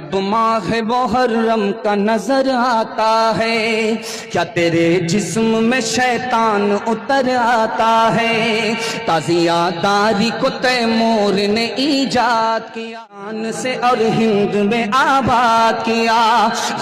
جب ماہ محرم کا نظر آتا ہے کیا تیرے جسم میں شیطان اتر آتا ہے؟ تازیہ داری کو تیمور نے ایجاد کیا آن سے اور ہند میں آباد کیا،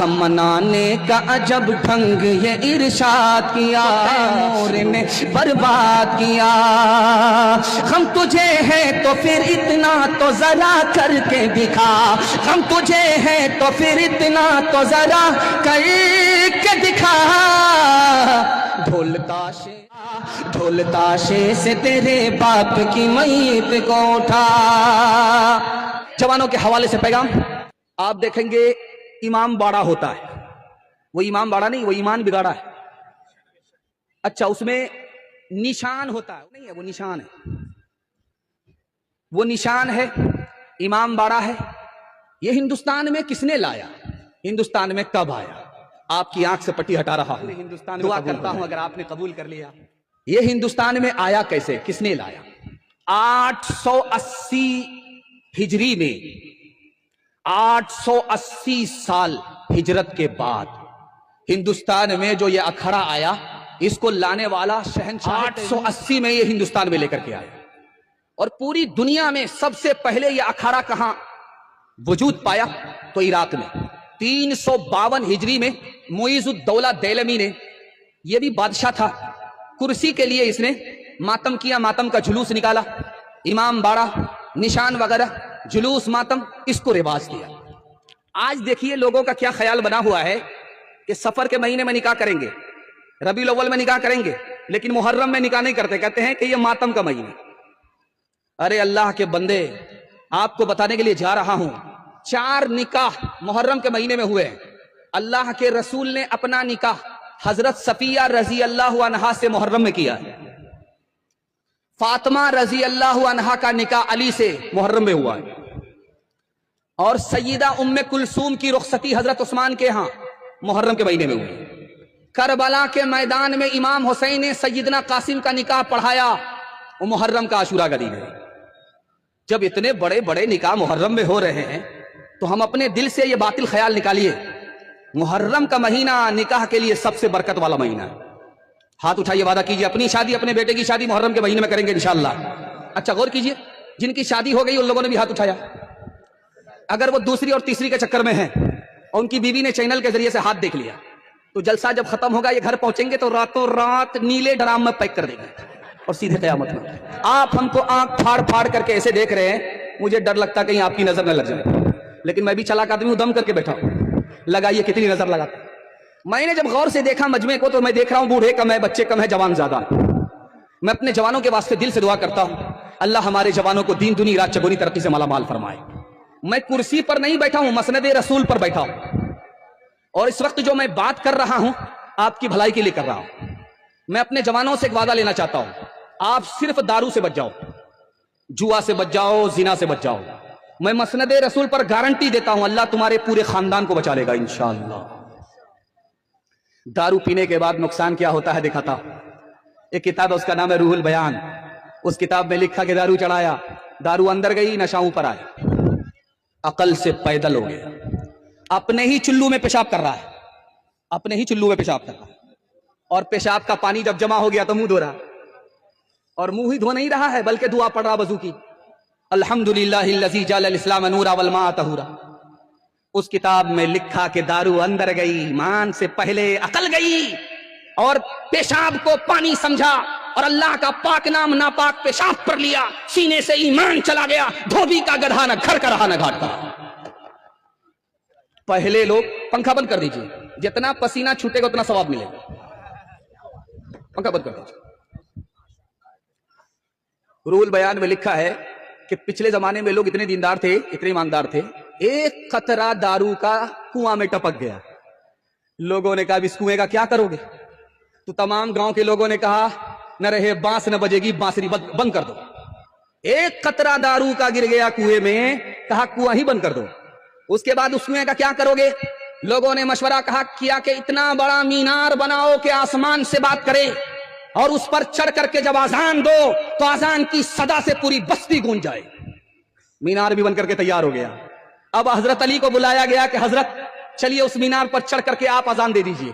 ہم منانے کا عجب ڈھنگ یہ ارشاد کیا، تیمور نے برباد کیا۔ ہم تجھے ہے تو پھر اتنا تو ذرا کر کے دکھا، ہم تجھے ہے تو پھر اتنا تو ذرا کر کے دکھا، ڈھول تاشے سے تیرے باپ کی میت کو اٹھا۔ جوانوں کے حوالے سے پیغام آپ دیکھیں گے، امام باڑا ہوتا ہے، وہ امام باڑا نہیں، وہ ایمان بگاڑا ہے۔ اچھا، اس میں نشان ہوتا ہے، نہیں ہے وہ نشان ہے، وہ نشان ہے، امام باڑا ہے۔ یہ ہندوستان میں کس نے لایا؟ ہندوستان میں کب آیا؟ آپ کی آنکھ سے پٹی ہٹا رہا ہوں، دعا کرتا ہوں اگر آپ نے قبول کر لیا۔ یہ ہندوستان میں آیا کیسے؟ کس نے لایا؟ 880 ہجری میں، 880 سال ہجرت کے بعد ہندوستان میں جو یہ اکھڑا آیا، اس کو لانے والا شہنشاہ 880 میں یہ ہندوستان میں لے کر کے آیا۔ اور پوری دنیا میں سب سے پہلے یہ اکھڑا کہاں وجود پایا؟ تو عراق میں 352 ہجری میں معیز الدولہ دیلمی نے، یہ بھی بادشاہ تھا، کرسی کے لیے اس نے ماتم کیا، ماتم کا جلوس نکالا، امام باڑا، نشان وغیرہ، جلوس، ماتم، اس کو رواج کیا۔ آج دیکھیے لوگوں کا کیا خیال بنا ہوا ہے کہ سفر کے مہینے میں نکاح کریں گے، ربیع الاول میں نکاح کریں گے، لیکن محرم میں نکاح نہیں کرتے، کہتے ہیں کہ یہ ماتم کا مہینہ۔ ارے اللہ کے بندے، آپ کو بتانے کے لیے جا رہا ہوں، 4 نکاح محرم کے مہینے میں ہوئے ہیں۔ اللہ کے رسول نے اپنا نکاح حضرت صفیہ رضی اللہ عنہا سے محرم میں کیا ہے، فاطمہ رضی اللہ عنہا کا نکاح علی سے محرم میں ہوا ہے، اور سیدہ ام کلثوم کی رخصتی حضرت عثمان کے ہاں محرم کے مہینے میں ہوئی۔ کربلا کے میدان میں امام حسین نے سیدنا قاسم کا نکاح پڑھایا، وہ محرم کا عاشورہ کا دن ہے۔ جب اتنے بڑے بڑے نکاح محرم میں ہو رہے ہیں تو ہم اپنے دل سے یہ باطل خیال نکالیے، محرم کا مہینہ نکاح کے لیے سب سے برکت والا مہینہ ہے۔ ہاتھ اٹھائیے، وعدہ کیجئے اپنی شادی، اپنے بیٹے کی شادی محرم کے مہینے میں کریں گے انشاءاللہ۔ اچھا غور کیجئے، جن کی شادی ہو گئی ان لوگوں نے بھی ہاتھ اٹھایا۔ اگر وہ دوسری اور تیسری کے چکر میں ہیں اور ان کی بیوی نے چینل کے ذریعے سے ہاتھ دیکھ لیا، تو جلسہ جب ختم ہوگا یہ گھر پہنچیں گے تو راتوں رات نیلے ڈرام میں پیک کر دیں گے اور سیدھے قیامت میں۔ آپ ہم کو آنکھ پھاڑ پھاڑ کر کے ایسے دیکھ رہے ہیں، مجھے ڈر لگتا کہیں آپ کی نظر نہ لگ جائے، لیکن میں بھی چلاک آدمی ہوں، دم کر کے بیٹھا ہوں، لگائیے کتنی نظر لگاتا۔ میں نے جب غور سے دیکھا مجمع کو تو میں دیکھ رہا ہوں بوڑھے کم ہے، بچے کم ہے، جوان زیادہ۔ میں اپنے جوانوں کے واسطے دل سے دعا کرتا ہوں، اللہ ہمارے جوانوں کو دین دنیا رات چگونی ترقی سے مالا مال فرمائے۔ میں کرسی پر نہیں بیٹھا ہوں، مسند رسول پر بیٹھا ہوں، اور اس وقت جو میں بات کر رہا ہوں آپ کی بھلائی کے لیے کر رہا ہوں۔ میں اپنے جوانوں سے ایک وعدہ لینا چاہتا ہوں، آپ صرف دارو سے بچ جاؤ، جوا سے بچ جاؤ، زنا سے بچ جاؤ۔ میں مسند رسول پر گارنٹی دیتا ہوں اللہ تمہارے پورے خاندان کو بچا لے گا انشاءاللہ۔ دارو پینے کے بعد نقصان کیا ہوتا ہے دکھاتا ہوں۔ ایک کتاب ہے، اس کا نام ہے روح البیان۔ اس کتاب میں لکھا کہ دارو چڑھایا، دارو اندر گئی، نشہ اوپر آیا، عقل سے پیدل ہو گیا، اپنے ہی چلو میں پیشاب کر رہا ہے، اپنے ہی چلو میں پیشاب کر رہا ہے، اور پیشاب کا پانی جب جمع ہو گیا تو منہ دھو رہا، اور منہ ہی دھو نہیں رہا ہے بلکہ دعا پڑھ رہا وضو کی، الحمدللہ الذی جعل الاسلام نورا والماء طہورا۔ اس کتاب میں لکھا کہ دارو اندر گئی، ایمان سے پہلے عقل گئی، اور پیشاب کو پانی سمجھا، اور اللہ کا پاک نام ناپاک پیشاب پر لیا، سینے سے ایمان چلا گیا، دھوبی کا گدھا نہ گھر کا رہا نہ گھاٹ کا۔ پہلے لوگ، پنکھا بند کر دیجئے، جتنا پسینہ چھوٹے گا اتنا ثواب ملے گا، پنکھا بند کر دیجئے۔ روح البیان میں لکھا ہے کہ پچھلے زمانے میں لوگ اتنے دیندار تھے، اتنے ایماندار تھے، ایک قطرہ دارو کا کنواں میں ٹپک گیا، لوگوں نے کہا اب اس کنویں کا کیا کرو گے؟ تو تمام گاؤں کے لوگوں نے کہا نہ رہے بانس نہ بجے گی، بانسری بند کر دو۔ ایک قطرہ دارو کا گر گیا کنویں میں، کہا کنواں ہی بند کر دو۔ اس کے بعد اس کنویں کا کیا کرو گے؟ لوگوں نے مشورہ کیا کہ اتنا بڑا مینار بناؤ کہ آسمان سے بات کرے، اور اس پر چڑھ کر کے جب آذان دو تو آذان کی صدا سے پوری بستی گونج جائے۔ مینار بھی بن کر کے تیار ہو گیا۔ اب حضرت علی کو بلایا گیا کہ حضرت چلیے اس مینار پر چڑھ کر کے آپ اذان دے دیجئے.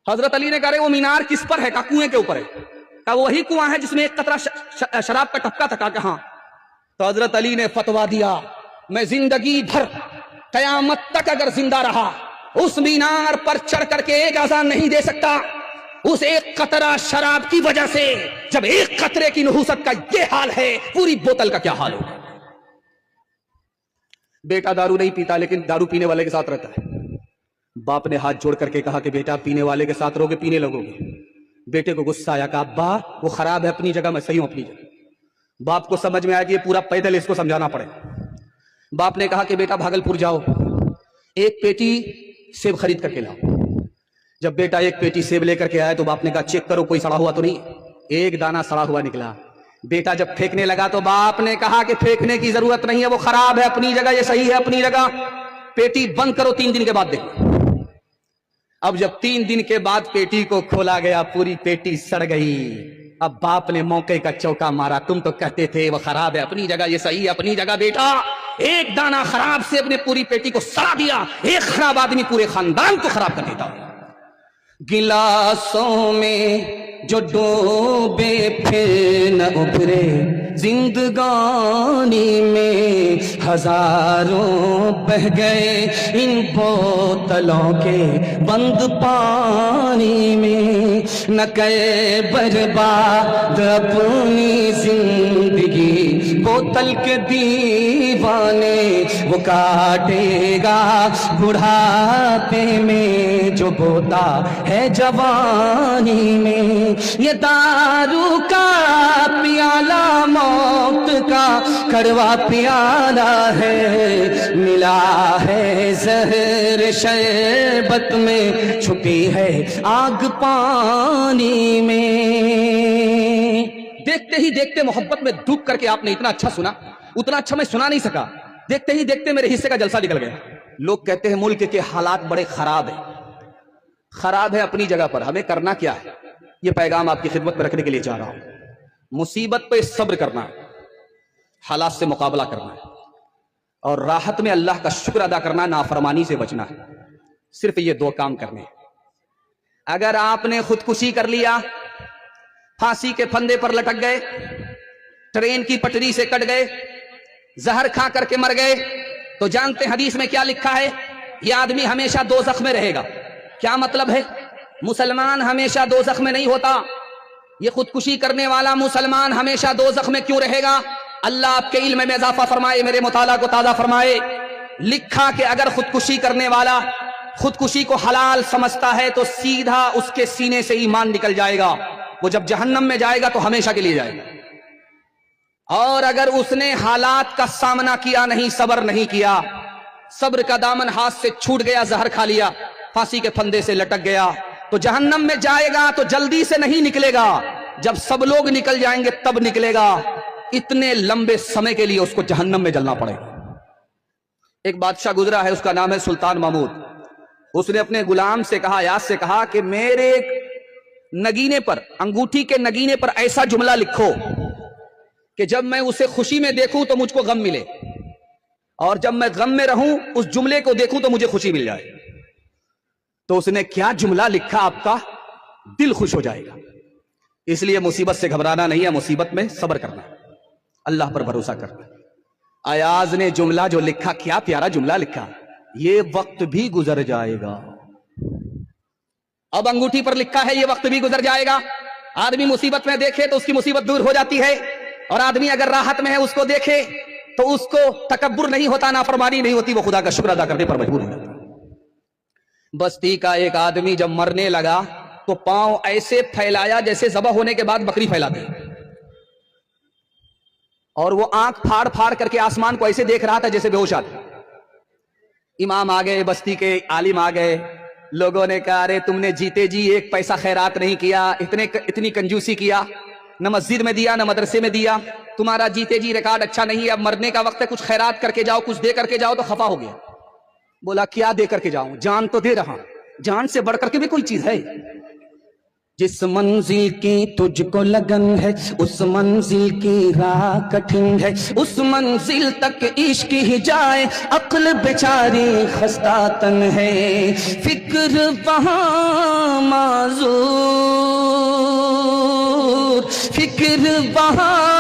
حضرت علی نے کہا وہ مینار کس پر ہے؟ کہا کنویں کے اوپر ہے. کہا وہی کنواں ہے جس میں ایک قطرہ شراب کا ٹپکا تھا. کہا ہاں. تو حضرت علی نے فتویٰ دیا میں زندگی بھر قیامت تک اگر زندہ رہا اس مینار پر چڑھ کر کے ایک اذان نہیں دے سکتا. اس ایک قطرہ شراب کی وجہ سے جب ایک قطرے کی نحوست کا یہ حال ہے پوری بوتل کا کیا حال ہوگا. بیٹا دارو نہیں پیتا لیکن دارو پینے والے کے ساتھ رہتا ہے. باپ نے ہاتھ جوڑ کر کے کہا کہ بیٹا پینے والے کے ساتھ رہو گے پینے لگو گے. بیٹے کو غصہ آیا. کہا ابا وہ خراب ہے اپنی جگہ میں صحیح ہوں اپنی جگہ. باپ کو سمجھ میں آیا کہ یہ پورا پیدل اس کو سمجھانا پڑے. باپ نے کہا کہ بیٹا بھاگلپور جاؤ ایک پیٹی سیب خرید کر کے لاؤ. جب بیٹا ایک پیٹی سیب لے کر کے آیا تو باپ نے کہا چیک کرو کوئی سڑا ہوا تو نہیں. ایک دانہ سڑا ہوا نکلا. بیٹا جب پھینکنے لگا تو باپ نے کہا کہ پھینکنے کی ضرورت نہیں ہے وہ خراب ہے اپنی جگہ یہ صحیح ہے اپنی جگہ. پیٹی بند کرو 3 دن کے بعد دیکھو. اب جب 3 دن کے بعد پیٹی کو کھولا گیا پوری پیٹی سڑ گئی. اب باپ نے موقع کا چوکا مارا. تم تو کہتے تھے وہ خراب ہے اپنی جگہ یہ صحیح ہے اپنی جگہ. بیٹا ایک دانہ خراب سے اپنے پوری پیٹی کو سڑا دیا. ایک خراب آدمی پورے خاندان کو خراب کر دیتا. گلاسوں میں جو ڈوبے پھر نہ ابھرے زندگانی میں ہزاروں بہ گئے ان بوتلوں کے بند پانی میں. نہ کہ برباد اپنی زندگی بوتل کے دیوانے وہ کاٹے گا بڑھاپے میں جو بوتا ہے جوانی میں. یہ دارو کا پیالہ موت کا کڑوا پیالہ ہے ملا ہے زہر شربت میں چھپی ہے آگ پانی میں. دیکھتے ہی دیکھتے محبت میں ڈوب کر کے آپ نے اتنا اچھا سنا اتنا اچھا میں سنا نہیں سکا. دیکھتے ہی دیکھتے میرے حصے کا جلسہ نکل گیا. لوگ کہتے ہیں ملک کے حالات بڑے خراب ہیں. خراب ہے اپنی جگہ پر ہمیں کرنا کیا ہے یہ پیغام آپ کی خدمت میں رکھنے کے لیے چاہ رہا ہوں. مصیبت پہ صبر کرنا ہے حالات سے مقابلہ کرنا ہے اور راحت میں اللہ کا شکر ادا کرنا نافرمانی سے بچنا ہے. صرف یہ 2 کام کرنے ہیں. اگر آپ نے خودکشی کر لیا پھانسی کے پھندے پر لٹک گئے ٹرین کی پٹری سے کٹ گئے زہر کھا کر کے مر گئے تو جانتے حدیث میں کیا لکھا ہے یہ آدمی ہمیشہ دوزخ میں رہے گا. کیا مطلب ہے؟ مسلمان ہمیشہ دوزخ میں نہیں ہوتا. یہ خودکشی کرنے والا مسلمان ہمیشہ دوزخ میں کیوں رہے گا؟ اللہ آپ کے علم میں اضافہ فرمائے میرے مطالعہ کو تازہ فرمائے. لکھا کہ اگر خودکشی کرنے والا خودکشی کو حلال سمجھتا ہے تو سیدھا اس کے سینے سے ایمان نکل جائے گا. وہ جب جہنم میں جائے گا تو ہمیشہ کے لیے جائے گا. اور اگر اس نے حالات کا سامنا کیا نہیں صبر نہیں کیا صبر کا دامن ہاتھ سے چھوٹ گیا زہر کھا لیا پھانسی کے پھندے سے لٹک گیا تو جہنم میں جائے گا تو جلدی سے نہیں نکلے گا. جب سب لوگ نکل جائیں گے تب نکلے گا. اتنے لمبے سمے کے لیے اس کو جہنم میں جلنا پڑے گا. ایک بادشاہ گزرا ہے اس کا نام ہے سلطان محمود. اس نے اپنے غلام سے کہا یاز سے کہا کہ میرے نگینے پر انگوٹھی کے نگینے پر ایسا جملہ لکھو کہ جب میں اسے خوشی میں دیکھوں تو مجھ کو غم ملے اور جب میں غم میں رہوں اس جملے کو دیکھوں تو مجھے خوشی مل جائے. تو اس نے کیا جملہ لکھا آپ کا دل خوش ہو جائے گا. اس لیے مصیبت سے گھبرانا نہیں ہے مصیبت میں صبر کرنا ہے اللہ پر بھروسہ کرنا. ایاز نے جملہ جو لکھا کیا پیارا جملہ لکھا یہ وقت بھی گزر جائے گا. اب انگوٹھی پر لکھا ہے یہ وقت بھی گزر جائے گا. آدمی مصیبت میں دیکھے تو اس کی مصیبت دور ہو جاتی ہے اور آدمی اگر راحت میں ہے اس کو دیکھے تو اس کو تکبر نہیں ہوتا نافرمانی نہیں ہوتی وہ خدا کا شکر ادا کرنے پر مجبور ہو جاتا. بستی کا ایک آدمی جب مرنے لگا تو پاؤں ایسے پھیلایا جیسے ذبح ہونے کے بعد بکری پھیلاتی اور وہ آنکھ پھاڑ پھاڑ کر کے آسمان کو ایسے دیکھ رہا تھا جیسے بے ہوش آدمی. امام آ گئے بستی کے عالم آ گئے. لوگوں نے کہا ارے تم نے جیتے جی 1 پیسہ خیرات نہیں کیا اتنی کنجوسی کیا نہ مسجد میں دیا نہ مدرسے میں دیا تمہارا جیتے جی ریکارڈ اچھا نہیں ہے. اب مرنے کا وقت ہے کچھ خیرات کر کے جاؤ کچھ دے کر کے جاؤ تو خفا ہو گیا. بولا کیا دے کر کے جاؤں جان تو دے رہا جان سے بڑھ کر کے بھی کوئی چیز ہے جس منزل کی تجھ کو لگن ہے اس منزل کی راہ کٹھن ہے، اس منزل تک عشق ہی جائے عقل بیچاری خستہ تن ہے، فکر وہاں معذور، فکر وہاں